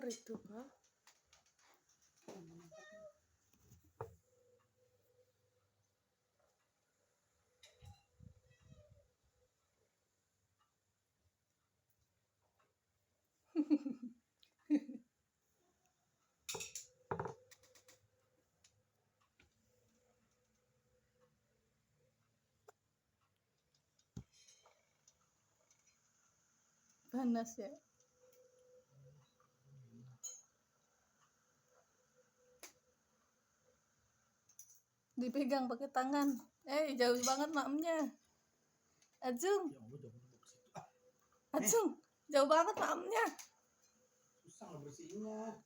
itu, Pak. Panas ya. Dipegang pakai tangan. Jauh banget maemnya. Ajung. Ajung, jauh banget maemnya. Susah bersihnya.